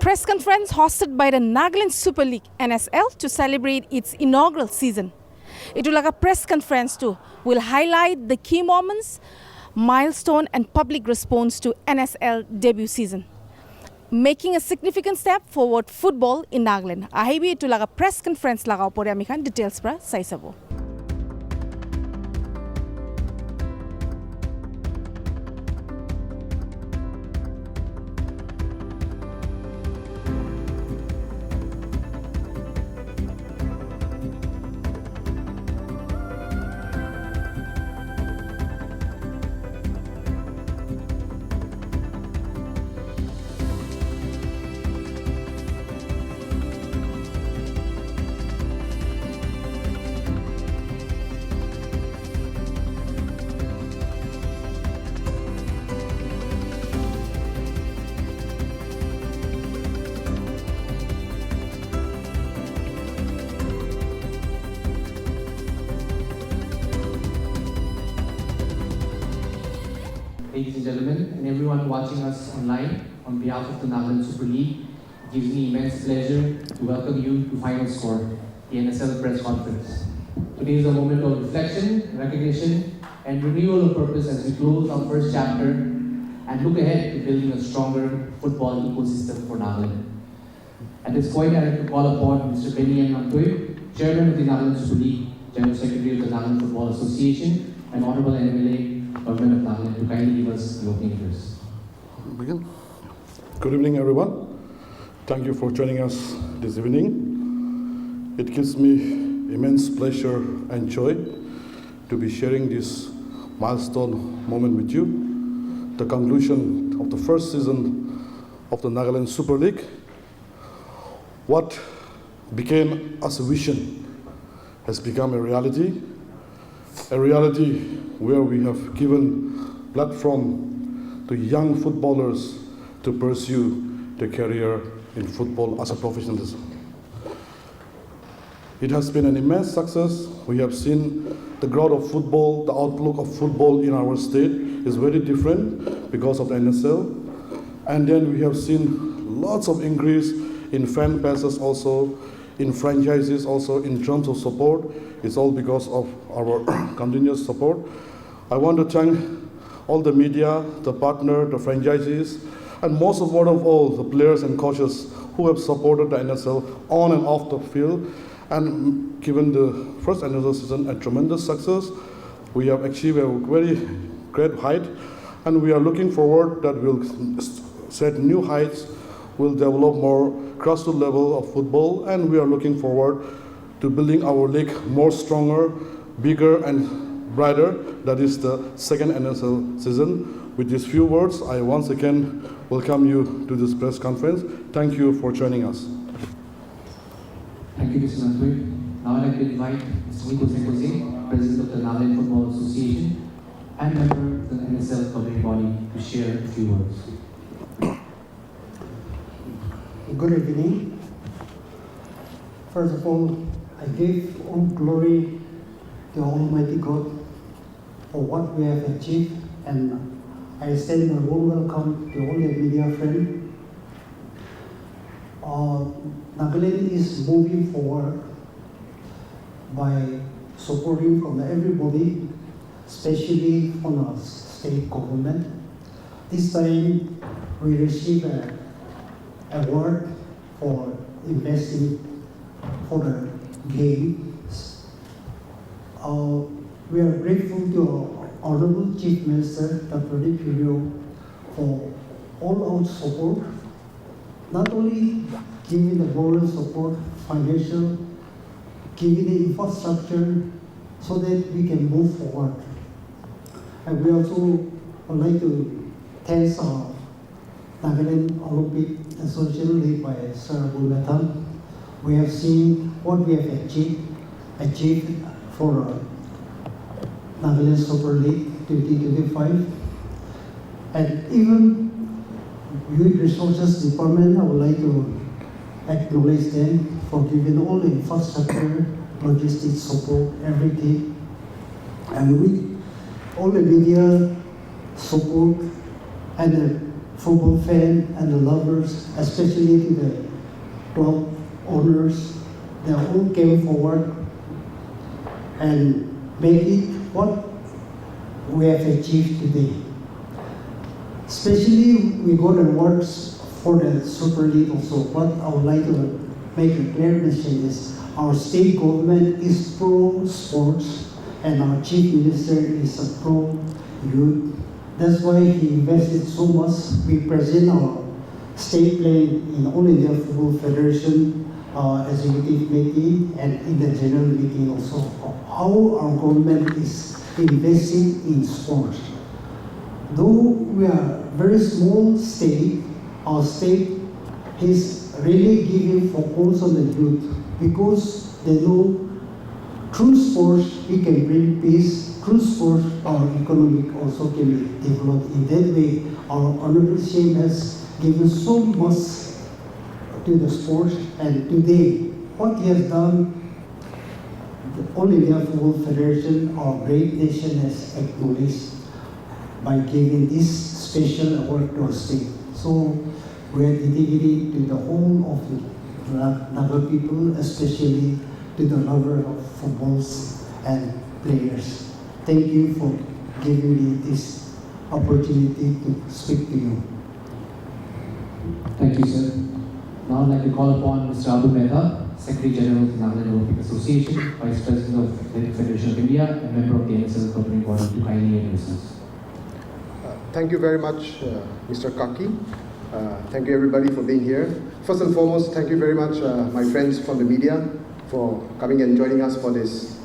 press conference hosted by the Nagaland Super League NSL to celebrate its inaugural season. Itulaga press conference too will highlight the key moments, milestone and public response to NSL debut season, making a significant step forward football in Nagaland. Ahibi itulaga press conference laga opore amikhan details pra saisabo. Ladies and gentlemen, and everyone watching us online, on behalf of the Nagaland Super League, it gives me immense pleasure to welcome you to Final Score, the NSL press conference. Today is a moment of reflection, recognition, and renewal of purpose as we close our first chapter and look ahead to building a stronger football ecosystem for Nagaland. At this point, I'd like to call upon Mr. Benny Mantui, Chairman of the Nagaland Super League, General Secretary of the Nagaland Football Association, and Honorable NMLA, Government of Nagaland, to kindly give us the opening address. Good evening, everyone. Thank you for joining us this evening. It gives me immense pleasure and joy to be sharing this milestone moment with you. The conclusion of the first season of the Nagaland Super League. What began as a vision has become a reality where we have given platform to young footballers to pursue their career in football as a professionalism. It has been an immense success. We have seen the growth of football, the outlook of football in our state is very different because of the NSL. And then we have seen lots of increase in fan bases also, in franchises also, in terms of support. It's all because of our continuous support. I want to thank all the media, the partner, the franchisees, and most of all, the players and coaches who have supported the NSL on and off the field and given the first NSL season a tremendous success. We have achieved a very great height, and we are looking forward that we'll set new heights, we'll develop more grassroots level of football, and we are looking forward to building our league more stronger, bigger, and brighter. That is the second NSL season. With these few words, I once again welcome you to this press conference. Thank you for joining us. Thank you, Mr. Mantui. Now I'd like to invite Mr. Nico Sekose, President of the Nagaland Football Association and member of the NSL governing body, to share a few words. Good evening. First of all, I give all glory to Almighty God for what we have achieved, and I extend a warm welcome to all the media friends. Nagaland is moving forward by supporting from everybody, especially from the state government. This time we received an award for investing for the games. We are grateful to our Honorable Chief Minister, Dr. Purio, for all our support, not only giving the moral support, financial, giving the infrastructure so that we can move forward. And we also would like to thank our Nagaland Olympic Association led by Sir Bulatan. We have seen what we have achieved for Nagaland Super League 2025. And even Youth Resources Department, I would like to acknowledge them for giving all the infrastructure, logistics support, everything. And with all the media support and the football fans and the lovers, especially to the club owners. They all came forward and made it what we have achieved today. Especially we got awards for the Super League also. What I would like to make a clear mention is our state government is pro sports and our chief minister is a pro youth. That's why he invested so much. We present our state playing in All India Football Federation executive meeting and in the general meeting also. How our government is investing in sports. Though we are a very small state, our state is really giving focus on the youth because they know through sports we can bring peace, through sports our economic also can be developed. In that way, our Honorable CM has given so much to the sports, and today what he has done, the All India Football Federation, our great nation, has acknowledged by giving this special award to our state. So we are dedicated to the whole of the Naga people, especially to the lover of footballs and players. Thank you for giving me this opportunity to speak to you. Thank you, sir. Now I'd like to call upon Mr. Abu Mehta, Secretary General of the Nagaland Olympic Association, Vice President of the Federation of India, and member of the NSL governing body to kindly address us. Thank you very much, Mr. Kaki. Thank you everybody for being here. First and foremost, thank you very much, my friends from the media, for coming and joining us for this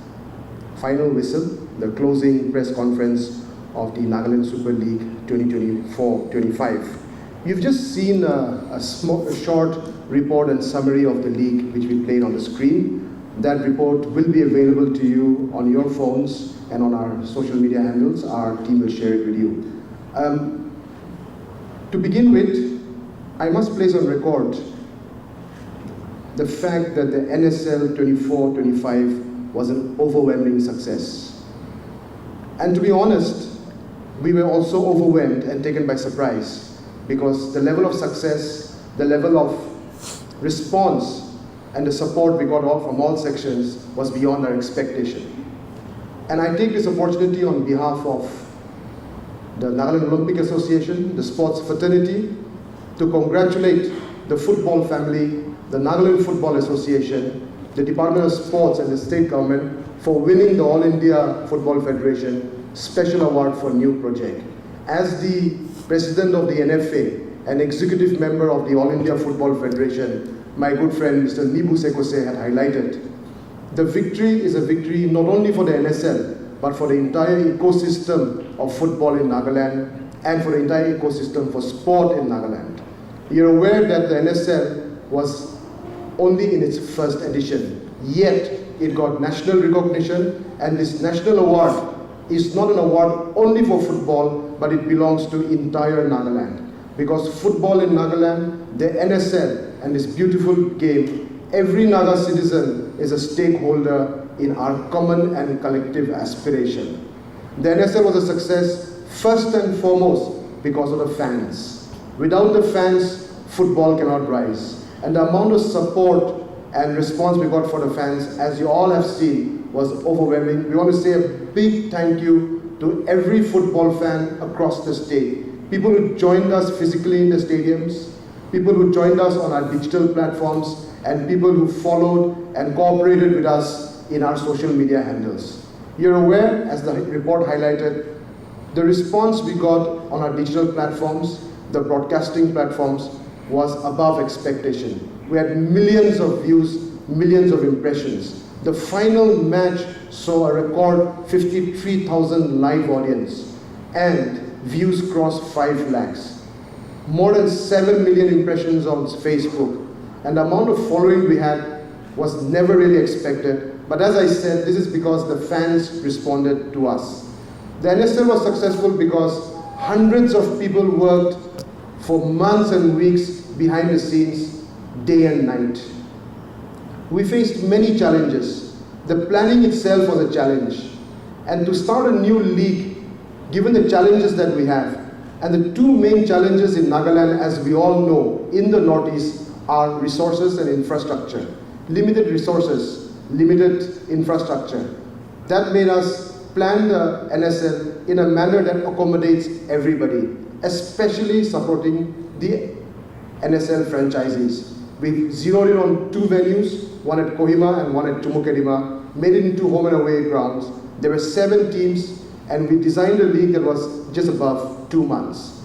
final whistle, the closing press conference of the Nagaland Super League 2024-25. You've just seen a short report and summary of the league which we played on the screen. That report will be available to you on your phones and on our social media handles. Our team will share it with you. To begin with, I must place on record the fact that the NSL 24-25 was an overwhelming success. And to be honest, we were also overwhelmed and taken by surprise because the level of success, the level of response and the support we got from all sections was beyond our expectation. And I take this opportunity on behalf of the Nagaland Olympic Association, the sports fraternity, to congratulate the football family, the Nagaland Football Association, the Department of Sports and the state government for winning the All India Football Federation Special Award for New Project. As the President of the NFA and Executive Member of the All India Football Federation, my good friend Mr. Nibu Sekose had highlighted, the victory is a victory not only for the NSL, but for the entire ecosystem of football in Nagaland and for the entire ecosystem for sport in Nagaland. You're aware that the NSL was only in its first edition, yet it got national recognition, and this national award is not an award only for football, but it belongs to entire Nagaland. Because football in Nagaland, the NSL and this beautiful game, every Naga citizen is a stakeholder in our common and collective aspiration. The NSL was a success first and foremost because of the fans. Without the fans, football cannot rise. And the amount of support and response we got for the fans, as you all have seen, was overwhelming. We want to say a big thank you to every football fan across the state. People who joined us physically in the stadiums, people who joined us on our digital platforms, and people who followed and cooperated with us in our social media handles. You're aware, as the report highlighted, the response we got on our digital platforms, the broadcasting platforms, was above expectation. We had millions of views, millions of impressions. The final match saw a record 53,000 live audience and views crossed 5 lakhs. More than 7 million impressions on Facebook, and the amount of following we had was never really expected. But as I said, this is because the fans responded to us. The NSL was successful because hundreds of people worked for months and weeks behind the scenes, day and night. We faced many challenges. The planning itself was a challenge. And to start a new league, given the challenges that we have, And the two main challenges in Nagaland, as we all know, in the Northeast, are resources and infrastructure. Limited resources, limited infrastructure. That made us plan the NSL in a manner that accommodates everybody, especially supporting the NSL franchisees. We zeroed in on two venues, one at Kohima and one at Tumukedima, made it into home and away grounds. There were 7 teams, and we designed a league that was just above 2 months.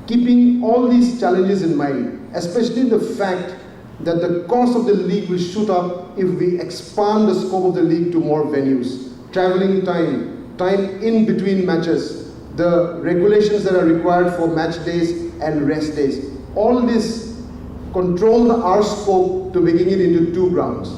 Keeping all these challenges in mind, especially the fact that the cost of the league will shoot up if we expand the scope of the league to more venues, traveling time in between matches, the regulations that are required for match days and rest days. All this controlled our scope to making it into 2 grounds.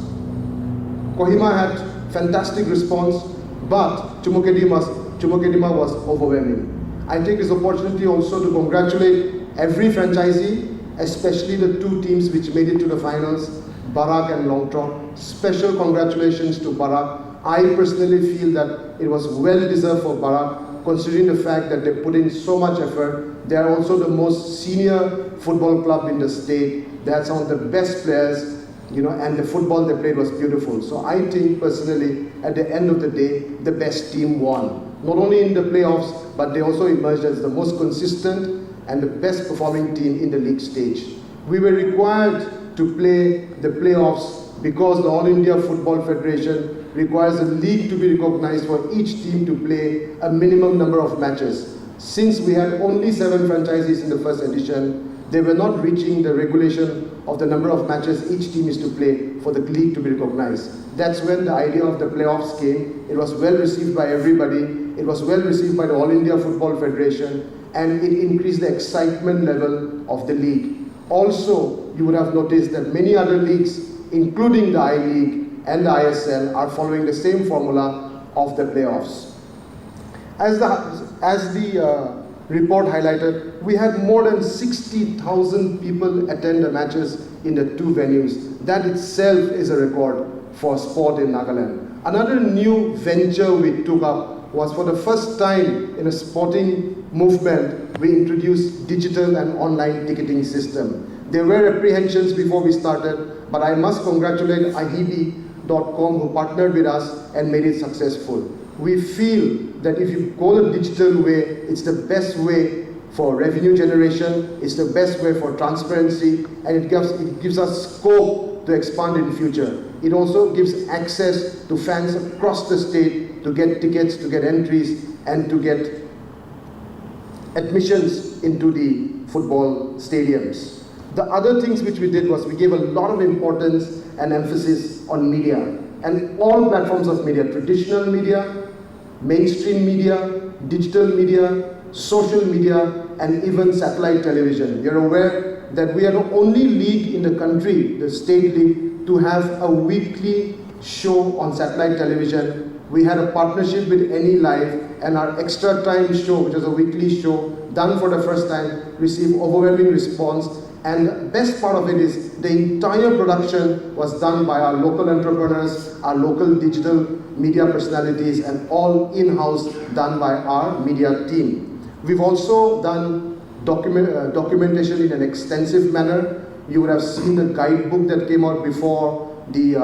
Kohima had fantastic response, but Tumukedima was overwhelming. I take this opportunity also to congratulate every franchisee, especially the 2 teams which made it to the finals, Barak and Longtrot. Special congratulations to Barak. I personally feel that it was well deserved for Barak, considering the fact that they put in so much effort. They are also the most senior football club in the state. They had some of the best players, and the football they played was beautiful. So I think personally, at the end of the day, the best team won. Not only in the playoffs, but they also emerged as the most consistent and the best performing team in the league stage. We were required to play the playoffs because the All India Football Federation requires a league to be recognized for each team to play a minimum number of matches. Since we had only 7 franchisees in the first edition, they were not reaching the regulation of the number of matches each team is to play for the league to be recognized. That's when the idea of the playoffs came. It was well received by everybody. It was well received by the All India Football Federation, and it increased the excitement level of the league. Also, you would have noticed that many other leagues, including the I-League and the ISL, are following the same formula of the playoffs. As the report highlighted, we had more than 60,000 people attend the matches in the 2 venues. That itself is a record for sport in Nagaland. Another new venture we took up was, for the first time in a sporting movement, we introduced digital and online ticketing system. There were apprehensions before we started, but I must congratulate ihibi.com who partnered with us and made it successful. We feel that if you go the digital way, it's the best way for revenue generation, it's the best way for transparency, and it gives us scope to expand in future. It also gives access to fans across the state to get tickets, to get entries, and to get admissions into the football stadiums. The other things which we did was we gave a lot of importance and emphasis on media, and all platforms of media: traditional media, mainstream media, digital media, social media, and even satellite television. You're aware that we are the only league in the country, the state league, to have a weekly show on satellite television. We had a partnership with Any Live, and our Extra Time show, which is a weekly show done for the first time, received overwhelming response. And the best part of it is the entire production was done by our local entrepreneurs, our local digital media personalities, and all in-house done by our media team. We've also done documentation in an extensive manner. You would have seen the guidebook that came out before the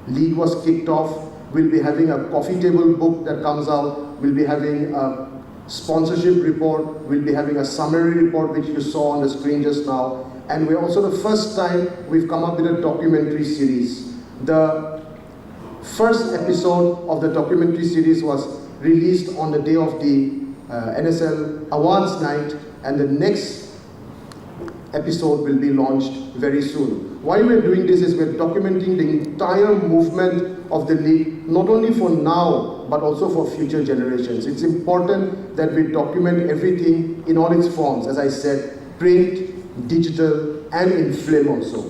league was kicked off. We'll be having a coffee table book that comes out. We'll be having a sponsorship report. We'll be having a summary report, which you saw on the screen just now. And we're also the first time we've come up with a documentary series. The first episode of the documentary series was released on the day of the NSL Awards night, and the next episode will be launched very soon. Why we're doing this is we're documenting the entire movement of the league, not only for now, but also for future generations. It's important that we document everything in all its forms, as I said, print, digital, and in film also.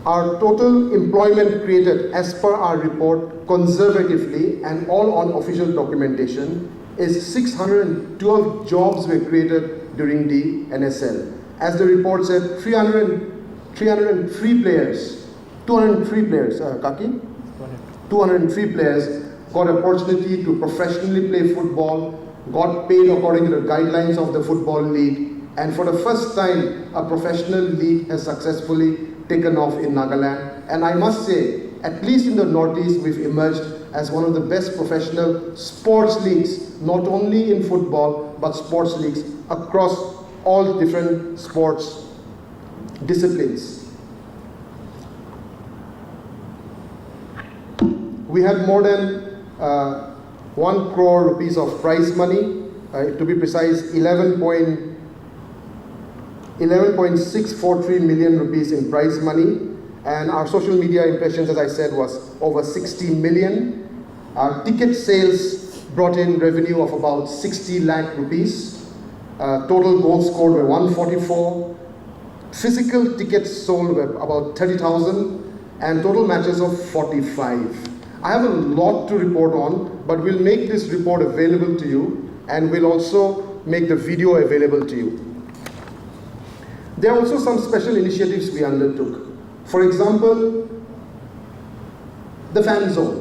Our total employment created as per our report, conservatively and all on official documentation, is 612 jobs were created during the NSL. As the report said, 303 players, 203 players, Kaki? 203 players got opportunity to professionally play football, got paid according to the guidelines of the Football League, and for the first time, a professional league has successfully taken off in Nagaland. And I must say, at least in the Northeast, we've emerged as one of the best professional sports leagues, not only in football, but sports leagues across all different sports disciplines. We had more than 1 crore rupees of prize money, to be precise, 11.643 million rupees in prize money, and our social media impressions, as I said, was over 60 million. Our ticket sales brought in revenue of about 60 lakh rupees. Total goals scored were 144. Physical tickets sold were about 30,000, and total matches of 45. I have a lot to report on, but we'll make this report available to you, and we'll also make the video available to you. There are also some special initiatives we undertook. For example, the fan zone.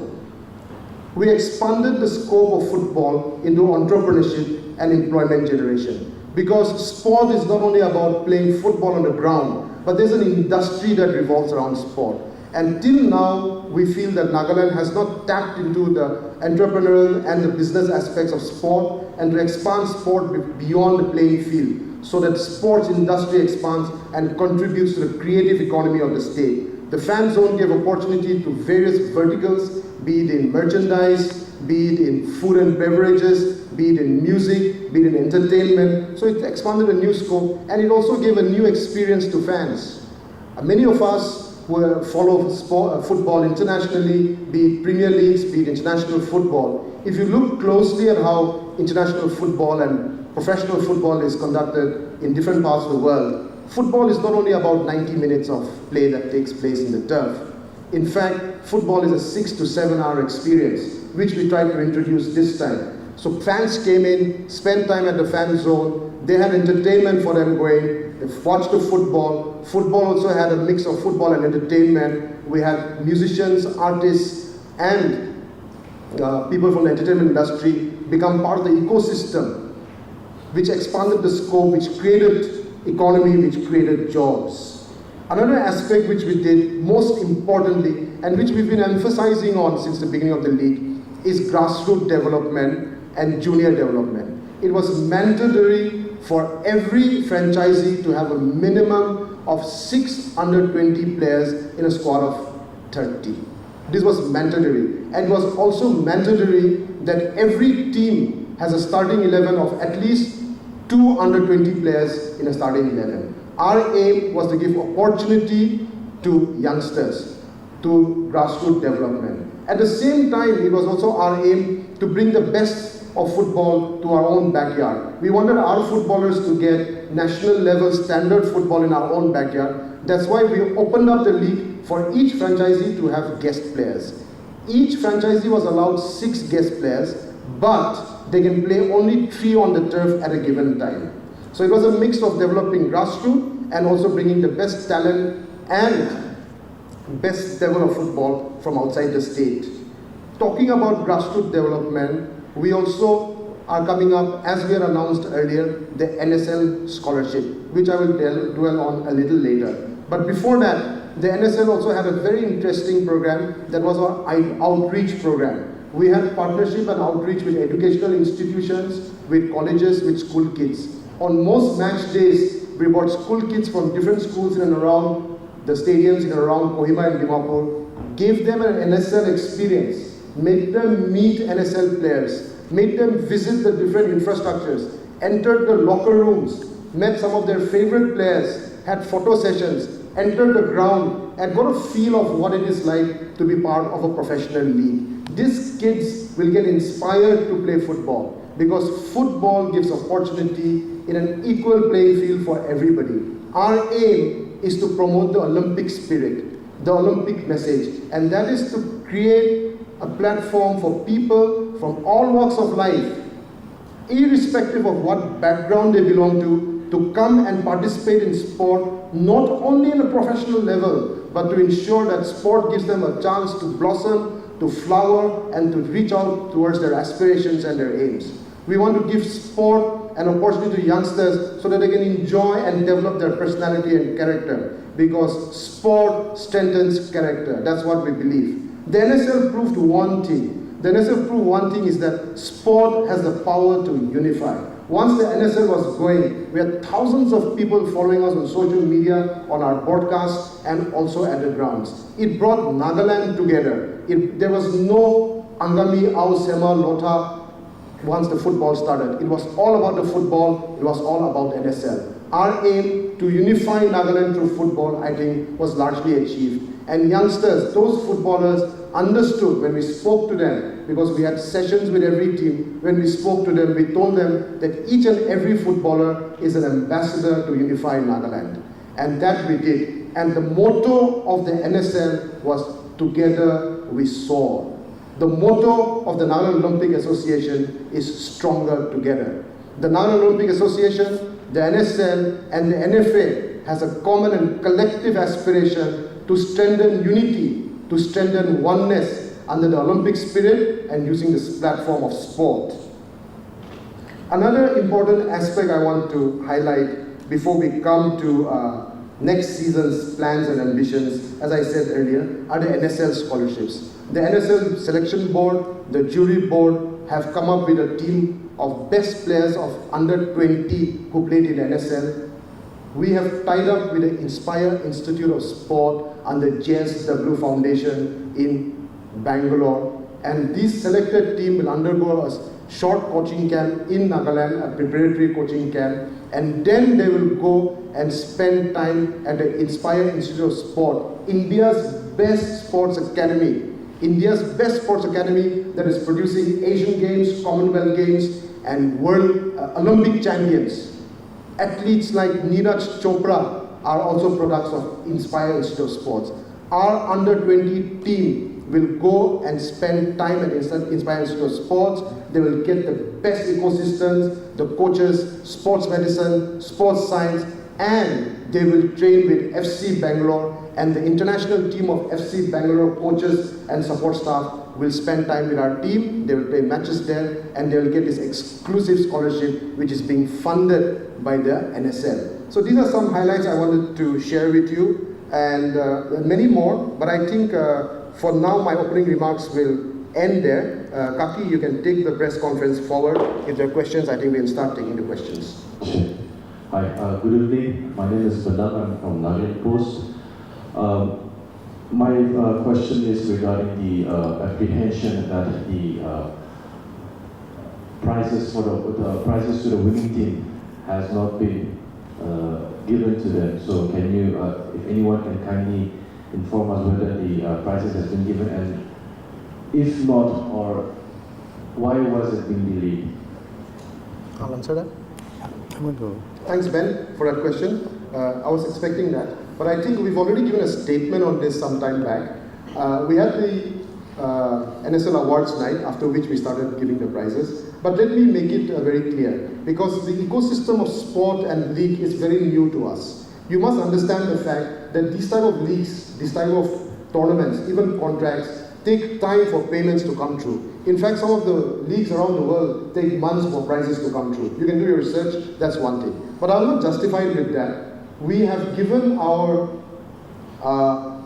We expanded the scope of football into entrepreneurship and employment generation, because sport is not only about playing football on the ground, but there's an industry that revolves around sport. And till now, we feel that Nagaland has not tapped into the entrepreneurial and the business aspects of sport, and to expand sport beyond the playing field, so that sports industry expands and contributes to the creative economy of the state. The fan zone gave opportunity to various verticals, be it in merchandise, be it in food and beverages, be it in music, be it in entertainment. So it expanded a new scope, and it also gave a new experience to fans. Many of us who follow football internationally, be it Premier Leagues, be it international football. If you look closely at how international football and professional football is conducted in different parts of the world, football is not only about 90 minutes of play that takes place in the turf. In fact, football is a 6 to 7 hour experience, which we tried to introduce this time. So fans came in, spent time at the fan zone, they had entertainment for them going, they watched the football. Football also had a mix of football and entertainment. We had musicians, artists, and people from the entertainment industry become part of the ecosystem, which expanded the scope, which created economy, which created jobs. Another aspect which we did, most importantly, and which we've been emphasizing on since the beginning of the league, is grassroots development and junior development. It was mandatory for every franchisee to have a minimum of 6 under 20 players in a squad of 30. This was mandatory. And it was also mandatory that every team has a starting 11 of at least 2 under 20 players in a starting 11. Our aim was to give opportunity to youngsters, to grassroots development. At the same time, it was also our aim to bring the best of football to our own backyard. We wanted our footballers to get national level standard football in our own backyard. That's why we opened up the league for each franchisee to have guest players. Each franchisee was allowed 6 guest players, but they can play only 3 on the turf at a given time. So it was a mix of developing grassroots and also bringing the best talent and best level of football from outside the state. Talking about grassroots development, we also are coming up, as we had announced earlier, the NSL scholarship, which I will dwell on a little later. But before that, the NSL also had a very interesting program that was our outreach program. We had partnership and outreach with educational institutions, with colleges, with school kids. On most match days, we brought school kids from different schools in and around the stadiums in and around Kohima and Dimapur, gave them an NSL experience, made them meet NSL players, made them visit the different infrastructures, entered the locker rooms, met some of their favorite players, had photo sessions, entered the ground, and got a feel of what it is like to be part of a professional league. These kids will get inspired to play football, because football gives opportunity in an equal playing field for everybody. Our aim is to promote the Olympic spirit, the Olympic message, and that is to create a platform for people from all walks of life, irrespective of what background they belong to come and participate in sport, not only in a professional level, but to ensure that sport gives them a chance to blossom, to flower, and to reach out towards their aspirations and their aims. We want to give sport an opportunity to youngsters so that they can enjoy and develop their personality and character, because sport strengthens character. That's what we believe. The NSL proved one thing. The NSL proved one thing is that sport has the power to unify. Once the NSL was going, we had thousands of people following us on social media, on our broadcasts, and also at the grounds. It brought Nagaland together. There was no Angami, Au, Sema, Lota once the football started. It was all about the football. It was all about NSL. Our aim to unify Nagaland through football, I think, was largely achieved. And youngsters, those footballers, understood when we spoke to them, because we had sessions with every team. When we spoke to them, we told them that each and every footballer is an ambassador to unify Nagaland. And that we did. And the motto of the NSL was, "Together we soar." The motto of the Nagaland Olympic Association is "Stronger Together." The Nagaland Olympic Association, the NSL, and the NFA has a common and collective aspiration to strengthen unity, to strengthen oneness under the Olympic spirit and using this platform of sport. Another important aspect I want to highlight before we come to next season's plans and ambitions, as I said earlier, are the NSL scholarships. The NSL selection board, the jury board have come up with a team of best players of under 20 who played in NSL. We have tied up with the Inspire Institute of Sport under JSW Foundation in Bangalore, and this selected team will undergo a short coaching camp in Nagaland, a preparatory coaching camp, and then they will go and spend time at the Inspire Institute of Sport, India's best sports academy. India's best sports academy that is producing Asian Games, Commonwealth Games, and World Olympic champions. Athletes like Neeraj Chopra are also products of Inspire Institute of Sports. Our under 20 team will go and spend time at Inspire Institute of Sports. They will get the best ecosystems, the coaches, sports medicine, sports science, and they will train with FC Bangalore, and the international team of FC Bangalore coaches and support staff will spend time with our team. They will play matches there, and they will get this exclusive scholarship which is being funded by the NSL. So these are some highlights I wanted to share with you, and many more, but I think for now my opening remarks will end there. Kaki, you can take the press conference forward. If there are questions, I think we'll start taking the questions. Hi, good evening. My name is Badak. I'm from Nagaland Post. My question is regarding the apprehension that the prizes for the prizes to the winning team has not been given to them. So can you, if anyone can kindly inform us whether the prizes has been given, and if not, or why was it being delayed? I'll answer that. Thanks, Ben, for that question. I was expecting that. But I think we've already given a statement on this some time back. We had the NSL Awards night, after which we started giving the prizes. But let me make it very clear, because the ecosystem of sport and league is very new to us. You must understand the fact that these type of leagues, these type of tournaments, even contracts, take time for payments to come through. In fact, some of the leagues around the world take months for prizes to come through. You can do your research, that's one thing. But I'm not justified with that. We have given our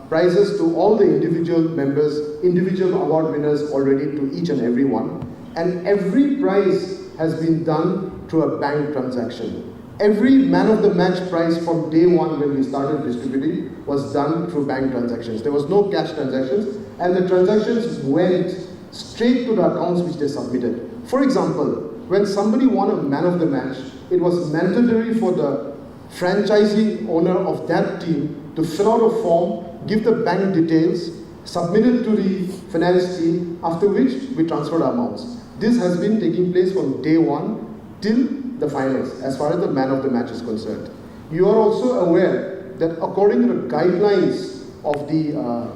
prizes to all the individual members, individual award winners already, to each and every one. And every prize has been done through a bank transaction. Every man of the match prize from day one when we started distributing was done through bank transactions. There was no cash transactions, and the transactions went straight to the accounts which they submitted. For example, when somebody won a man of the match, it was mandatory for the franchisee owner of that team to fill out a form, give the bank details, submit it to the finance team, after which we transferred our amounts. This has been taking place from day one till the finals, as far as the man of the match is concerned. You are also aware that according to the guidelines of the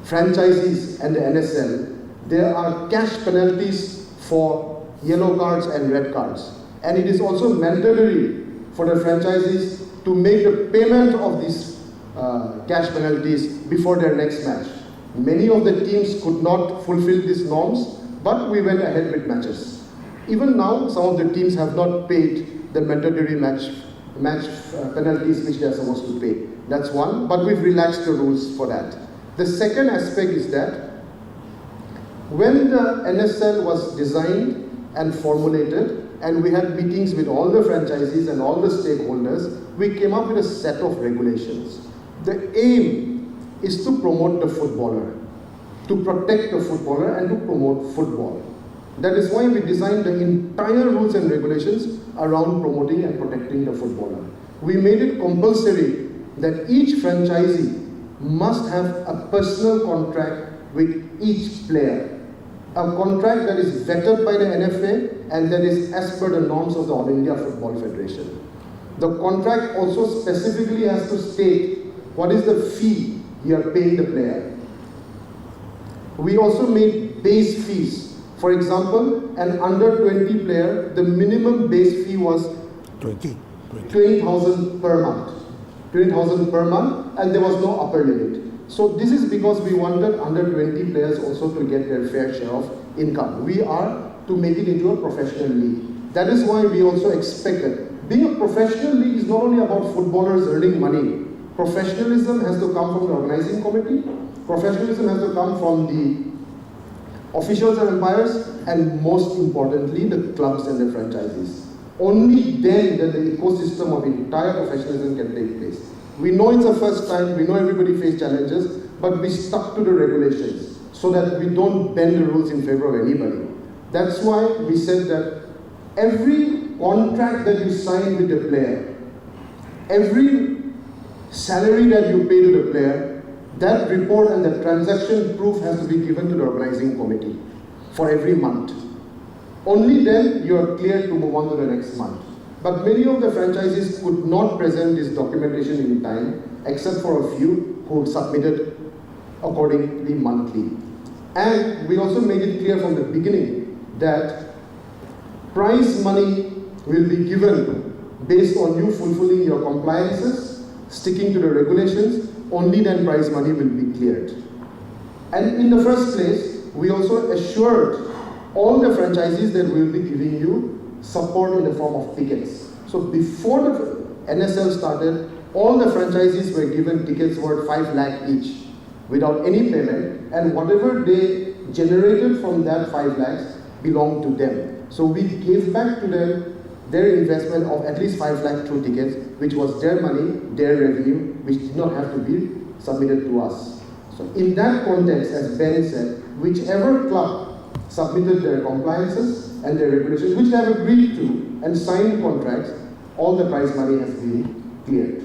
franchisees and the NSL, there are cash penalties for yellow cards and red cards. And it is also mandatory for the franchisees to make the payment of these cash penalties before their next match. Many of the teams could not fulfill these norms, but we went ahead with matches. Even now, some of the teams have not paid the mandatory match penalties which they are supposed to pay. That's one, but we've relaxed the rules for that. The second aspect is that when the NSL was designed and formulated, and we had meetings with all the franchisees and all the stakeholders, we came up with a set of regulations. The aim is to promote the footballer, to protect the footballer and to promote football. That is why we designed the entire rules and regulations around promoting and protecting the footballer. We made it compulsory that each franchisee must have a personal contract with each player. A contract that is vetted by the NFA and that is as per the norms of the All India Football Federation. The contract also specifically has to state what is the fee you are paying the player. We also made base fees. For example, an under 20 player, the minimum base fee was 20,000 per month. 20,000 per month, and there was no upper limit. So this is because we wanted under 20 players also to get their fair share of income. We are to make it into a professional league. That is why we also expected. Being a professional league is not only about footballers earning money. Professionalism has to come from the organizing committee. Professionalism has to come from the officials and umpires, and most importantly, the clubs and the franchises. Only then that the ecosystem of entire professionalism can take place. We know it's the first time, we know everybody faces challenges, but we stuck to the regulations so that we don't bend the rules in favor of anybody. That's why we said that every contract that you sign with the player, every salary that you pay to the player, that report and the transaction proof has to be given to the organizing committee for every month. Only then you are clear to move on to the next month. But many of the franchises could not present this documentation in time, except for a few who submitted accordingly monthly. And we also made it clear from the beginning that prize money will be given based on you fulfilling your compliances, sticking to the regulations. Only then prize money will be cleared. And in the first place, we also assured all the franchisees that we will be giving you support in the form of tickets. So before the NSL started, all the franchisees were given tickets worth 5 lakh each without any payment, and whatever they generated from that 5 lakhs belonged to them. So we gave back to them their investment of at least 5 lakh through tickets, which was their money, their revenue, which did not have to be submitted to us. So in that context, as Ben said, whichever club submitted their compliances and their regulations, which they have agreed to and signed contracts, all the prize money has been cleared.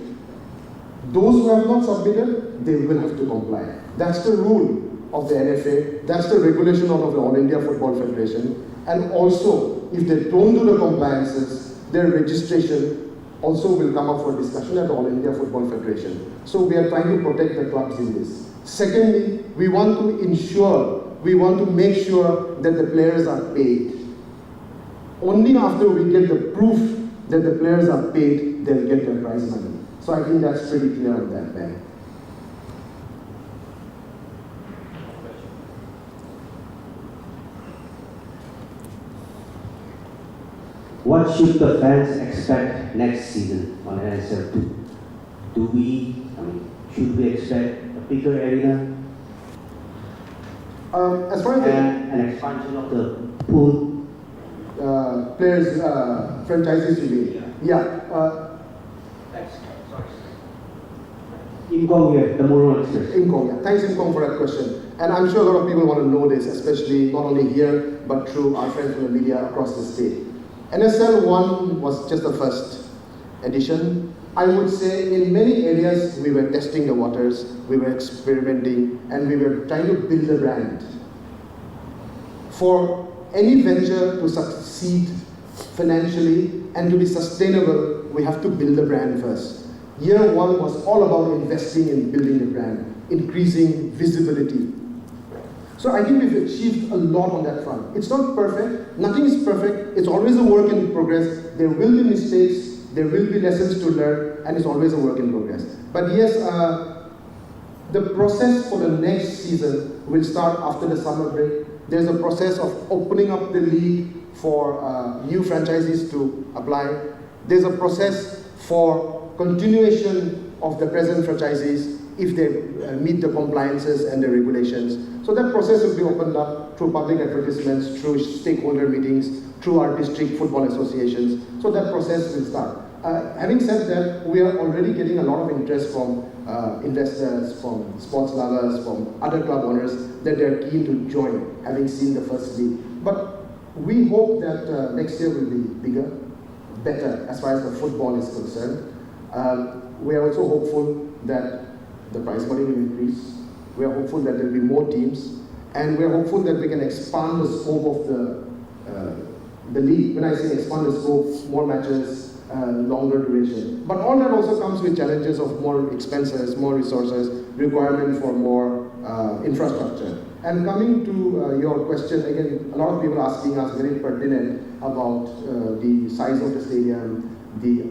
Those who have not submitted, they will have to comply. That's the rule of the NFA, that's the regulation of the All India Football Federation, and also, if they don't do the compliances, their registration also will come up for discussion at the All India Football Federation. So we are trying to protect the clubs in this. Secondly, we want to make sure that the players are paid. Only after we get the proof that the players are paid, they'll get their prize money. So I think that's pretty clear on that, Ben. What should the fans expect next season on NSL 2? Should we expect a bigger arena? As far as an expansion of the pool? Players, franchises you mean? Yeah. Imkong here, the Moron Express. Imkong, yeah. Thanks Imkong for that question. And I'm sure a lot of people want to know this, especially not only here, but through our friends from the media across the state. NSL 1 was just the first edition. I would say in many areas we were testing the waters, we were experimenting, and we were trying to build a brand. For any venture to succeed financially and to be sustainable, we have to build a brand first. Year 1 was all about investing in building the brand, increasing visibility. So I think we've achieved a lot on that front. It's not perfect, nothing is perfect, it's always a work in progress. There will be mistakes, there will be lessons to learn, and it's always a work in progress. But yes, the process for the next season will start after the summer break. There's a process of opening up the league for new franchisees to apply. There's a process for continuation of the present franchisees if they meet the compliances and the regulations. So that process will be opened up through public advertisements, through stakeholder meetings, through our district football associations. So that process will start. Having said that, we are already getting a lot of interest from investors, from sports lovers, from other club owners that they're keen to join, having seen the first league. But we hope that next year will be bigger, better as far as the football is concerned. We are also hopeful that the prize money will increase. We are hopeful that there will be more teams, and we are hopeful that we can expand the scope of the league. When I say expand the scope, more matches, longer duration. But all that also comes with challenges of more expenses, more resources, requirement for more infrastructure. And coming to your question, again, a lot of people asking us very pertinent about the size of the stadium.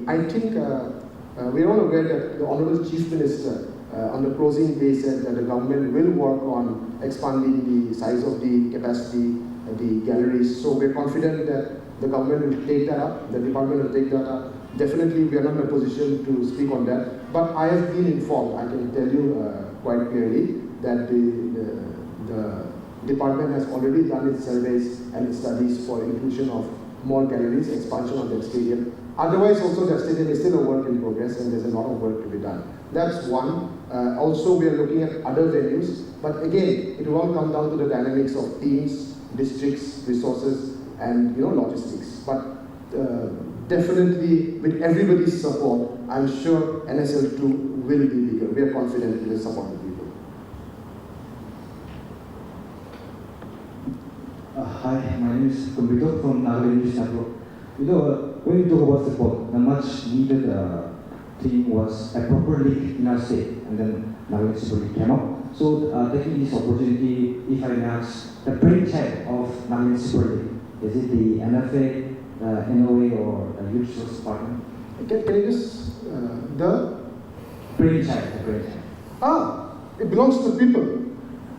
I think we're all aware that the Honorable Chief Minister on the closing day said that the government will work on expanding the size of the capacity, the galleries. So we're confident that the government will take that up, the department will take that up. Definitely we are not in a position to speak on that, but I have been informed, I can tell you quite clearly, that the department has already done its surveys and its studies for inclusion of more galleries, expansion of that stadium. Otherwise also that stadium is still a work in progress and there's a lot of work to be done. That's one. Also we are looking at other venues, but again, it will all come down to the dynamics of teams, districts, resources, and logistics. But definitely with everybody's support, I'm sure NSL2 will be bigger. We are confident with the support of people. Hi, my name is Kumbito from Nagaland. When you talk about football, the much needed thing was a proper league in our state, and then Nagaland Super League came up. So taking this opportunity, if I may ask, the brainchild of Nagaland Super League, is it the NFA, NOA, or the Youth Resource Department? Can you just, the Brainchild. It belongs to the people.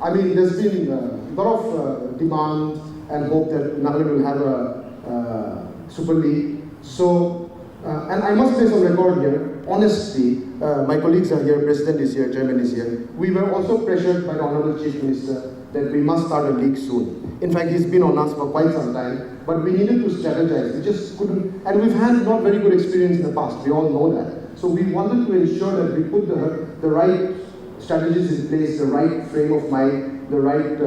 I mean, there's been a lot of demand and hope that Nagaland will have a Super League. So, and I must place on record here, honestly, my colleagues are here, President is here, Chairman is here. We were also pressured by the Honorable Chief Minister that we must start a league soon. In fact, he's been on us for quite some time, but we needed to strategize. We just couldn't, and we've had not very good experience in the past. We all know that. So we wanted to ensure that we put the right strategies in place, the right frame of mind, the right,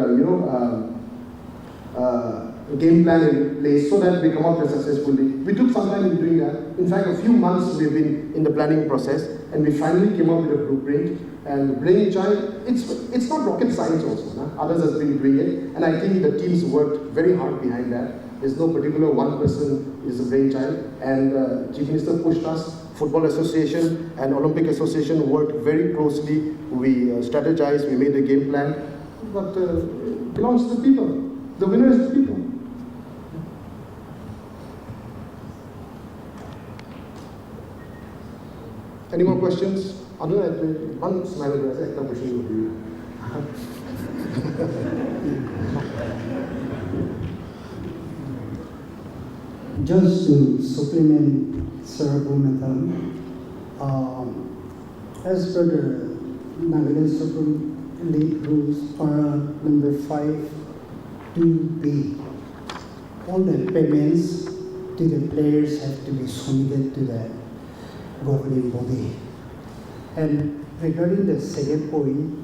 game plan in place so that we come up with successfully. We took some time in doing that. In fact, a few months we've been in the planning process, and we finally came up with a blueprint. And the brainchild, it's not rocket science also. Nah? Others have been doing it, and I think the teams worked very hard behind that. There's no particular one person is a brainchild, and Chief Minister pushed us. Football Association and Olympic Association worked very closely. We strategized, we made a game plan, but it belongs to the people. The winner is the people. Any more questions? Other than one smile, I have a question for you. Just to supplement Sir Bumetan, as per the Nagaland Super League rules, para number 5, 2B, all the payments to the players have to be submitted to the governing body. And regarding the second point,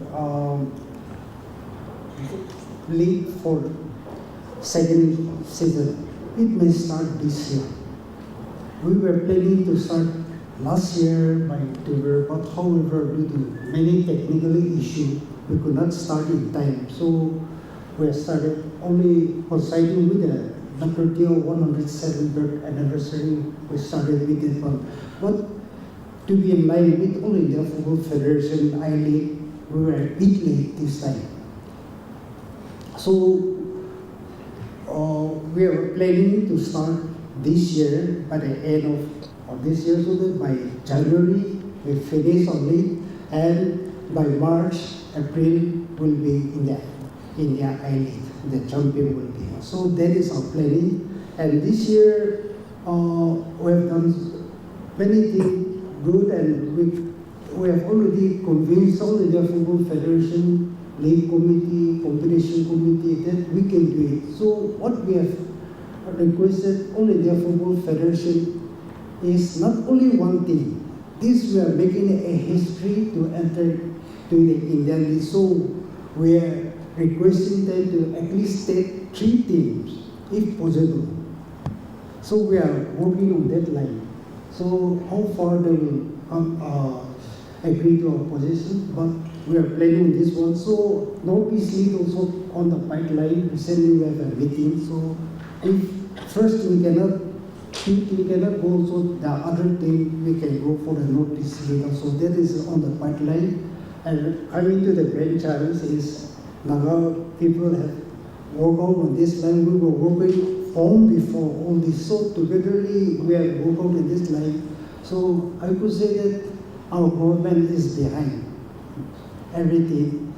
league for second season, it may start this year. We were planning to start last year by October, but however, due to many technical issues, we could not start in time. So we started only coinciding with the Dr. Teo 107th anniversary. We started with it one. But to be in line with All India Football Federation I-League, we were a bit late this time. So we are planning to start this year by the end of this year, so that by January we finish on league, and by March, April will be in the I-League. The champion will be. So that is our planning, And this year, we have done many things good, and we have already convinced all India Football Federation, league committee, competition committee that we can do it. So what we have requested all India Football Federation is not only one thing. This we are making a history to enter to the Indian League. So we are requesting them to at least take 3 teams, if possible. So we are working on that line. So how far they will agree to our position, but we are planning this one. So Northeast League also on the pipeline. Recently we have a meeting. So if first we cannot go, so the other team we can go for the Northeast League. So that is on the pipeline. And coming to the grand challenge is Naga people have worked out on this line. We were working home before all this. So togetherly we have worked out in this line. So I could say that our government is behind everything.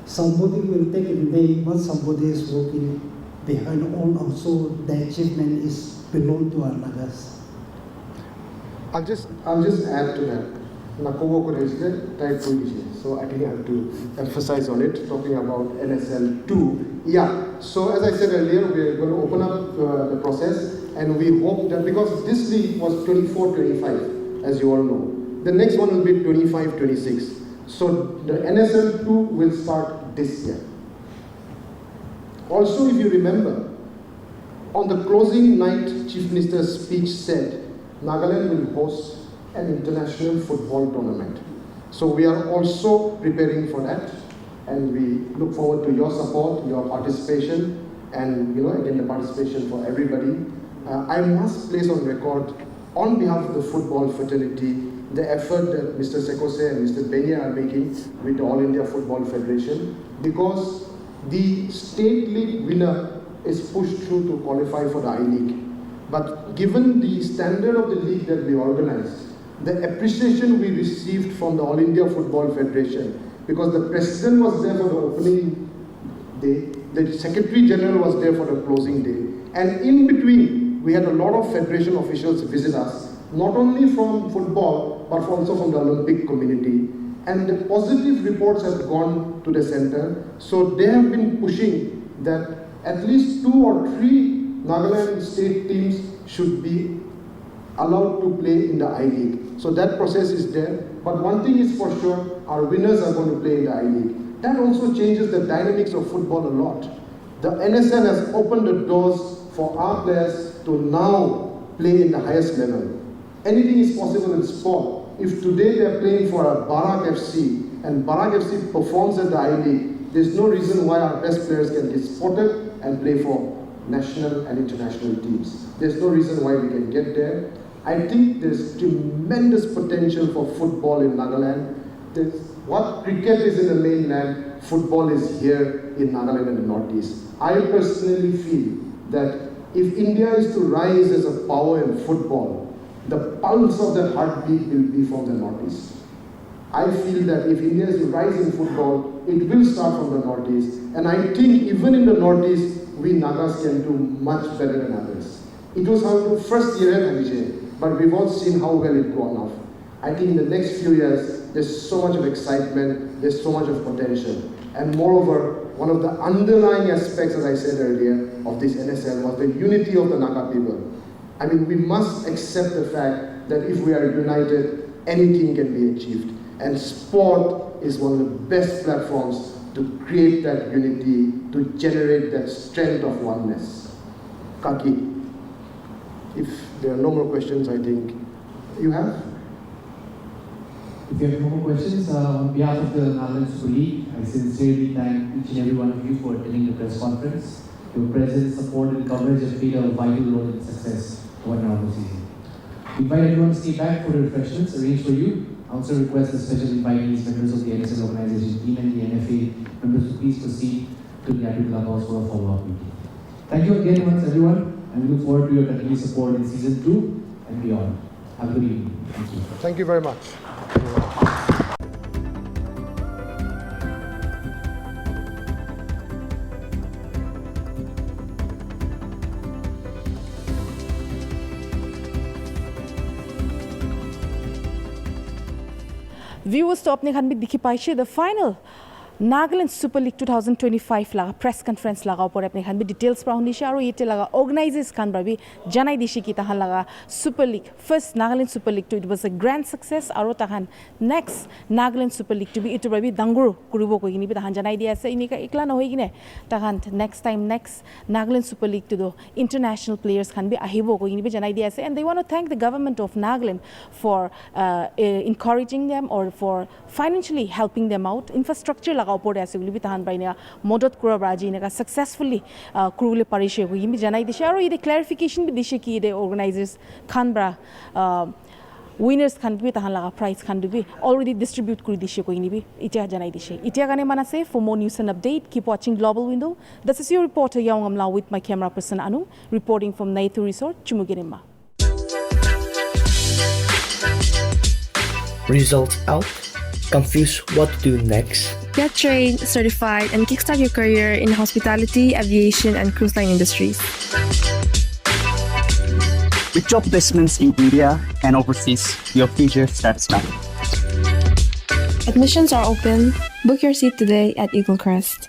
Somebody will take it name, but somebody is working behind all. Also, the achievement is belong to our Nagas. I'll just add to that. Nakowo could have type 2 issues. So I think I have to emphasize on it, talking about NSL 2. Yeah, so as I said earlier, we are going to open up the process, and we hope that because this league was 24-25, as you all know, the next one will be 25-26. So the NSL 2 will start this year. Also, if you remember, on the closing night, Chief Minister's speech said, Nagaland will host an international football tournament. So we are also preparing for that, and we look forward to your support, your participation, and again the participation for everybody. I must place on record, on behalf of the football fraternity, the effort that Mr. Sekose and Mr. Benya are making with the All India Football Federation, because the state league winner is pushed through to qualify for the I-League. But given the standard of the league that we organized, the appreciation we received from the All India Football Federation, because the president was there for the opening day, the secretary general was there for the closing day, and in between we had a lot of federation officials visit us, not only from football but also from the Olympic community, and the positive reports have gone to the center. So they have been pushing that at least 2 or 3 Nagaland state teams should be allowed to play in the I-League. So that process is there. But one thing is for sure, our winners are going to play in the I-League. That also changes the dynamics of football a lot. The NSL has opened the doors for our players to now play in the highest level. Anything is possible in sport. If today they are playing for a Barak FC and Barak FC performs at the I-League, there's no reason why our best players can get spotted and play for national and international teams. There's no reason why we can get there. I think there's tremendous potential for football in Nagaland. What cricket is in the mainland, football is here in Nagaland and the Northeast. I personally feel that if India is to rise as a power in football, the pulse of that heartbeat will be from the Northeast. I feel that if India is to rise in football, it will start from the Northeast. And I think even in the Northeast, we Nagas can do much better than others. It was our first year at Vijay, but we've all seen how well it gone off. I think in the next few years, there's so much of excitement, there's so much of potential. And moreover, one of the underlying aspects, as I said earlier, of this NSL was the unity of the Naga people. I mean, we must accept the fact that if we are united, anything can be achieved. And sport is one of the best platforms to create that unity, to generate that strength of oneness. Kaki, if there are no more questions, I think you have? If you have no more questions, on behalf of the Nagaland Super League, I sincerely thank each and every one of you for attending the press conference. Your presence, support, and coverage have played a vital role in success over now the season. We invite everyone to stay back for the refreshments arranged for you. I also request the special invitees, members of the NSL organization team and the NFA members to please proceed to the Abbey Clubhouse for a follow-up meeting. Thank you again once everyone, and we look forward to your continued support in season 2 and beyond. Have a good evening. Thank you. Thank you very much. viewers to apne khan bi dikhi paise the final Nagaland Super League 2025 laga press conference laga opor apne khan bi details pra hundishe aru yete laga organizers khan bra bi janai dishi ki tahan laga Super League first Nagaland Super League to it was a grand success aru tahan next Nagaland Super League to be itu bra bi danguru kuribo ko gini bi tahan janai dia ase inika ikla na hoi gine tahan next time next Nagaland Super League to do international players khan bi ahibo ko gini bi janai dia ase and they want to thank the government of Nagaland for encouraging them or for financially helping them out infrastructure opor ase guli bi tahan baina modot kura braji neka successfully kurule parishe ko yimi janai dishe aru ide clarification bi dishe ki ide organizers khan bra winners khan bi tahan laga prize khan bi already distribute kuri dishe ko yimi bi itia janai dishe itia gane mana se for more news and update keep watching Global Window. This is your reporter Yaung Amla with my camera person Anu reporting from Naithu Resort Chumugirimma. Results out? Confused what to do next? Get trained, certified, and kickstart your career in hospitality, aviation, and cruise line industries. With job placements in India and overseas, your future starts now. Admissions are open. Book your seat today at Eagle Crest.